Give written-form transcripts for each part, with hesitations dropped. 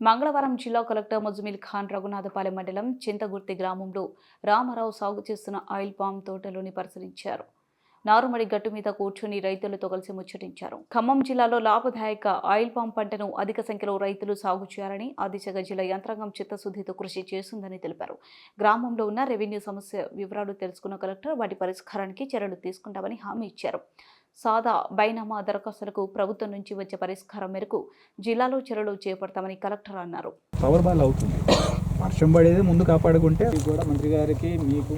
మంగళవారం జిల్లా కలెక్టర్ ముజమిల్ ఖాన్ రఘునాథపాలెం మండలం చింతగుర్తి గ్రామంలో రామారావు సాగు చేస్తున్న ఆయిల్ పామ్ తోటలోని పరిశీలించారు. నారుమడి గట్టు మీద కూర్చుని రైతులతో కలిసి ముచ్చటించారు. ఖమ్మం జిల్లాలో లాభదాయక ఆయిల్ పామ్ పంటను అధిక సంఖ్యలో రైతులు సాగు చేయాలని ఆ దిశగా జిల్లా యంత్రాంగం చిత్తశుద్ధితో కృషి చేస్తుందని తెలిపారు. గ్రామంలో ఉన్న రెవెన్యూ సమస్య వివరాలు తెలుసుకున్న కలెక్టర్ వాటి పరిష్కారానికి చర్యలు తీసుకుంటామని హామీ ఇచ్చారు. సాదా బైనామా దరఖాస్తులకు ప్రభుత్వం నుంచి వచ్చే పరిష్కారం మేరకు జిల్లాలో చర్యలు చేపడతామని కలెక్టర్ అన్నారు. పవర్ బాల్ అవుతుంది, వర్షం పడేది ముందు కాపాడుకుంటే కూడా మంత్రి గారికి మీకు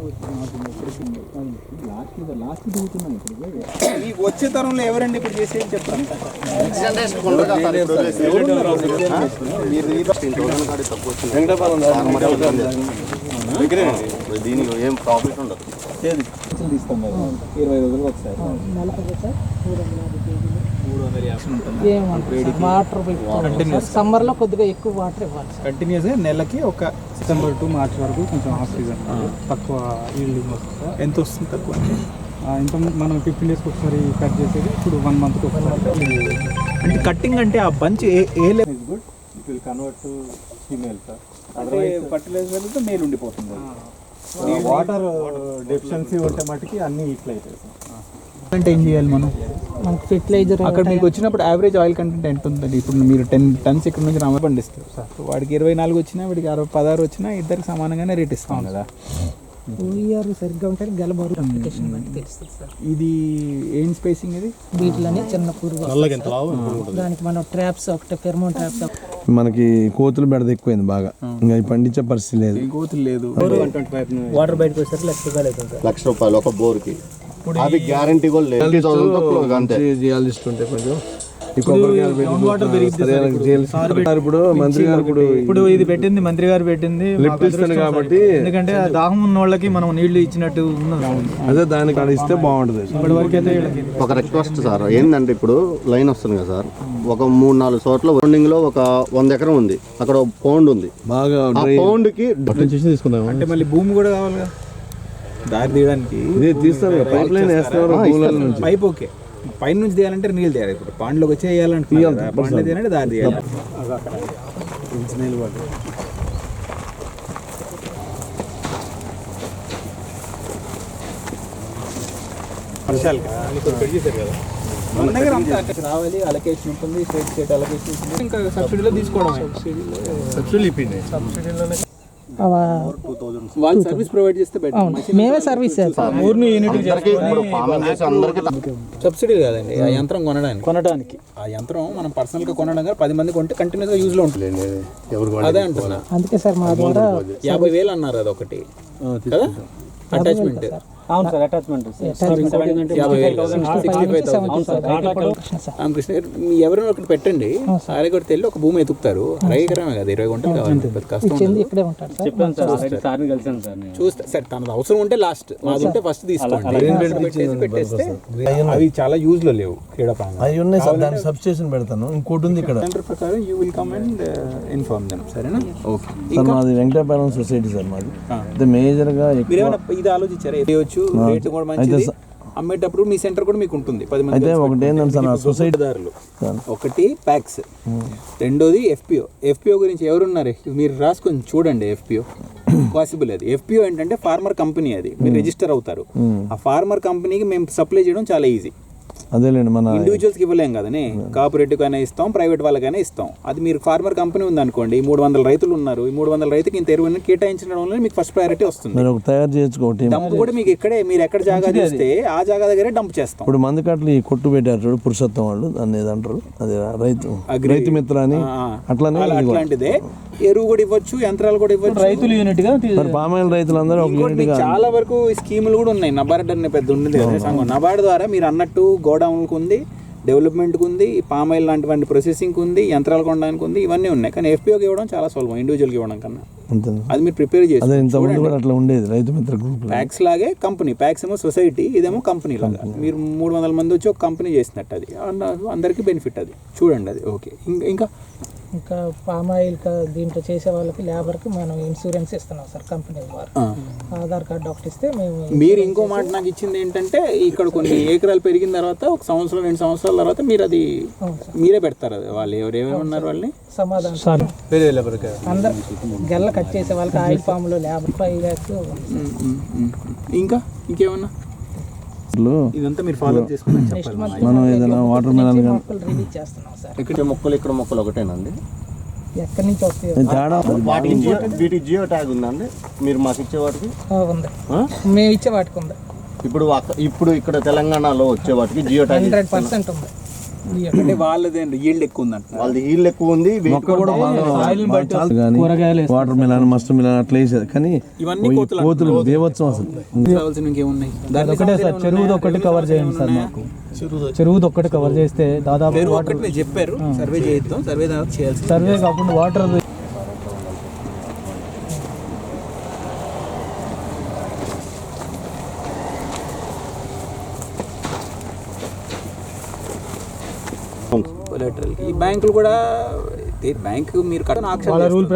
లాస్ట్ దిగుతున్నాం. ఇప్పుడు మీకు వచ్చే తరంలో ఎవరండి ఇప్పుడు చేసేది చెప్తాను. దీనికి ఏం ప్రాఫిట్ ఉండదు. తీస్తాం కదా 20 రోజులు ఒకసారి. సమ్మర్ లో కొద్దిగా ఎక్కువ వాటర్ ఇవ్వాలి. కంటిన్యూస్గా నెలకి ఒక సెప్టెంబర్ టు మార్చ్ వరకు కొంచెం ఆఫ్ సీజన్ తక్కువ ఈల్డింగ్ వస్తుంది. ఎంత వస్తుంది తక్కువ ఇంత మనం 15 డేస్కి ఒకసారి కట్ చేసేది ఇప్పుడు 1 మంత్కి ఒకసారి. అంటే కట్టింగ్ అంటే ఆ bunch a level is good, it will convert to female sir. Otherwise fertiliser male ఉండిపోతుంది. వాటర్ డెఫిషియన్సీ ఉంటే మటుకి అన్నీ ఇట్లా అవుతాయి సార్. అంటే ఏం చేయాలి మనకు ఫెర్టిలైజర్ అక్కడ మీకు వచ్చినప్పుడు యావరేజ్ ఆయిల్ కంటెంట్ ఎంత ఉందండి? ఇప్పుడు మీరు 10 టన్స్ ఇక్కడ నుంచి రామ పండిస్తారు సార్. వాడికి 24 వచ్చినా వీడికి 16 వచ్చినా ఇద్దరికి సమానంగానే రేట్ ఇస్తాం కదా. సరిగ్గా ఉంటే గెలబరు తెలుస్తుంది సార్. ఇది ఏం స్పేసింగ్ ఇది? వీటిలోనే చిన్న పురుగు దానికి మనం ట్రాప్స్ ఒకటి ఫెర్మోన్ ట్రాప్స్. మనకి కోతులు బెడద ఎక్కువైంది బాగా, ఇంకా పండించే పరిస్థితి లేదు. కోతులు లేదు. వాటర్ బయటకు వచ్చేసరికి ₹1,00,000 ఒక బోర్కి. అది గ్యారంటీ కూడా లేదు. చేయాల్సి ఉంటే కొంచెం ఇప్పుడు మంత్రి గారు ఇప్పుడు ఇది పెట్టింది మంత్రి గారు పెట్టింది లిఫ్ట్ ఇస్తుంది కాబట్టి, ఎందుకంటే దాహం ఉన్న వాళ్ళకి మనం నీళ్లు ఇచ్చినట్టు అదే దానికి అది ఇస్తే బాగుంటుంది. ఒక రిక్వెస్ట్ సార్ ఏంటంటే, ఇప్పుడు లైన్ వస్తుంది కదా సార్, ఒక 3-4 చోట్ల రౌండింగ్ లో ఒక 100 ఎకరం ఉంది. అక్కడ పౌండ్ ఉంది బాగా, పౌండ్ కి తీసుకుందాం. అంటే మళ్ళీ భూమి కూడా కావాలి కదా దారి తీయడానికి. తీస్తారు పైప్ లైన్ వేస్తారు. పైప్ ఓకే, పైన నుంచి తీయాలంటే నీళ్ళు తీయాలి. ఇప్పుడు పాండ్లోకి వచ్చి వేయాలంటే పాండ్లో తీయాలంటే దారి తీయాలి. వర్షాలు చేశారు కదా మన దగ్గర అంతా రావాలి. అలొకేషన్ ఉంటుంది, స్టేట్ అలొకేషన్ ఉంటుంది. ఇంకా సబ్సిడీలో తీసుకోవడం. సబ్సిడీలోనే వాళ్ళు సర్వీస్ ప్రొవైడ్ చేస్తే మేమే సర్వీస్ చేస్తాం. ఊరిని యూనిట్ సబ్సిడీ కాదండి, ఆ యంత్రం కొనడానికి. ఆ యంత్రం మనం పర్సనల్ గా కొనడం 10 మంది కొంటే కంటిన్యూస్ గా యూజ్ లో ఉంటుంది. అదే అంటున్నా. అందుకే సార్ మా ద్వారా 50,000 అన్నారు అది ఒకటి కదా అటాచ్మెంట్. అవును సార్, అటాచ్మెంట్ రామకృష్ణ ఎవరైనా ఒకటి పెట్టండి. సారీ కొట్టి వెళ్ళి ఒక భూమి ఎతుకుతారు. 2 ఎకరమే కదా, 20 గుంటలు కావాలి. కష్టం. ఇక్కడే ఉంటారు చూస్తే సార్ తనది అవసరం ఉంటే లాస్ట్, మాది ఉంటే ఫస్ట్ తీసుకోండి. పెట్టేస్తే అవి చాలా యూజ్ లో లేవు. అవి ఉన్నాయి సార్, దాన్ని సబ్స్టేషన్ పెడతాను. ఇంకోటి ఉంది ఇక్కడ సెంటర్ ప్రకారం you will come and inform them. సరేనా? ఓకే సార్, మాది వెంకటాపురం సొసైటీ సార్. మాది మేజర్ గా ఇది ఆలోచించారా? రేట్ కూడా మంచిది. అమ్మేటప్పుడు మీ సెంటర్ కూడా మీకు ఉంటుంది. 10 మంది. అయితే ఒకటి ఏంటంటే సార్, సొసైటీదారులు ఒకటి ప్యాక్స్, రెండోది ఎఫ్పిఓ గురించి ఎవరున్నారు మీరు రాసుకొని చూడండి. FPO possible. అది ఎఫ్పిఓ ఏంటంటే ఫార్మర్ కంపెనీ. అది మీరు రిజిస్టర్ అవుతారు. ఆ ఫార్మర్ కంపెనీకి మేము సప్లై చేయడం చాలా ఈజీ. అదేలేండి, మన ఇండివిజువల్స్కి ఇవ్వలేం కదని, కోఆపరేటివ్ అయినా ఇస్తాం, ప్రైవేట్ వాళ్ళకైనా ఇస్తాం. అది మీరు ఫార్మర్ కంపెనీ ఉందనుకోండి, 300 రైతులు ఉన్నారు. ఈ 300 రైతుకి ఇంత ఎరువుని కేటాయించడం వల్ల మీకు ఫస్ట్ ప్రయారిటీ వస్తుంది. తయారు చేసుకోండి. డంప్ కూడా మీకు ఇక్కడే, మీరు ఎక్కడ జాగా చేస్తే ఆ జాగా దగ్గరే డంప్ చేస్తాం. ఇప్పుడు మంది కట్టలు ఈ కొట్టు పెట్టారు చూడు, పురుషోత్తం వాళ్ళు దాన్ని ఏదంటారు, అది రైతు మిత్ర అని. అట్లానే అట్లాంటిదే ఎరువు కూడా ఇవ్వచ్చు, యంత్రాలు కూడా ఇవ్వచ్చు. రైతులు యూనిట్ గా పామాయిల్ రైతులందరూ చాలా వరకు స్కీములు కూడా ఉన్నాయి. నబార్డ్ అనే పెద్ద ఉన్నది సంఘం. నబార్డ్ ద్వారా మీరు అన్నట్టు గోడౌన్లకు ఉంది, డెవలప్మెంట్కి ఉంది, పామాయిల్ లాంటివంటి ప్రాసెసింగ్కి ఉంది, యంత్రాలు కొనడానికి ఉంది. ఇవన్నీ ఉన్నాయి. కానీ ఎఫ్పిఓకి ఇవ్వడం చాలా సులభం ఇండివిజువల్కి ఇవ్వడం కన్నా. అది మీరు ప్రిపేర్ చేసి అట్లా ఉండేది రైతు మిత్ర గ్రూప్. ప్యాక్స్ లాగే కంపెనీ. ప్యాక్స్ ఏమో సొసైటీ, ఇదేమో కంపెనీ లాగా. మీరు 300 మంది వచ్చి ఒక కంపెనీ చేసినట్టు. అది అందరికీ బెనిఫిట్. అది చూడండి. అది ఓకే. ఇంకా ఇంకా పామ్ ఆయిల్ దీంట్లో చేసే వాళ్ళకి లేబర్కి మనం ఇన్సూరెన్స్ ఇస్తున్నాం సార్ కంపెనీ ద్వారా. ఆధార్ కార్డు ఒకటి ఇస్తే మేము. మీరు ఇంకో మాట నాకు ఇచ్చింది ఏంటంటే ఇక్కడ కొన్ని ఏకరాలు పెరిగిన తర్వాత 1 సంవత్సరం 2 సంవత్సరాల తర్వాత మీరు అది మీరే పెడతారు. అది వాళ్ళు ఎవరేమేమి ఉన్నారు వాళ్ళని సమాధానం అందరు గెల్ల కట్ చేసే వాళ్ళకి ఆయిల్ పామ్లో లేబర్ 5 lakhs. ఇంకేమన్నా ఇదంతా మీరు ఫాలో అప్ చేసుకుని నెక్స్ట్ మంత్ మనం ఏదైనా వాటర్ మెలన్ మొక్కలు రిలీజ్ చేస్తున్నాం సార్. ఇక్కడ మొక్కలు ఒకటేనండి. ఎక్కడి నుంచి వస్తాయి తేడా వీటికి జియో ట్యాగ్ ఉందండి మీరు మాకు ఇచ్చే వాటికి? ఉంది, మేము ఇచ్చే వాటికి ఉంది. ఇప్పుడు ఇక్కడ తెలంగాణలో వచ్చే వాటికి జియో ట్యాగ్ 100% ఉంది. అంటే వాళ్ళది ఈల్డ్ ఎక్కువ ఉందంట. వాళ్ళది ఈల్డ్ ఎక్కువ ఉంది. మొక్క కూడా వాటర్ మిలాన్ మస్ట్ మిలాన్ అట్లా వేసేది. కానీ ఇవన్నీ కోతులు దేవోత్సవం అసలు. కావాల్సిన ఇంకేమున్నాయి? ఒకటే సార్, చెరువుది ఒక్కటి కవర్ చేయండి సార్. మాకు చెరువుది ఒక్కటి కవర్ చేస్తే దాదాపు ఒకటి చెప్పారు, సర్వే చేద్దాం. సర్వే చేయాల్సి సర్వే కాకుండా వాటర్ ఈ బ్యాంకులు కూడా బ్యాంకు మీరు రూల్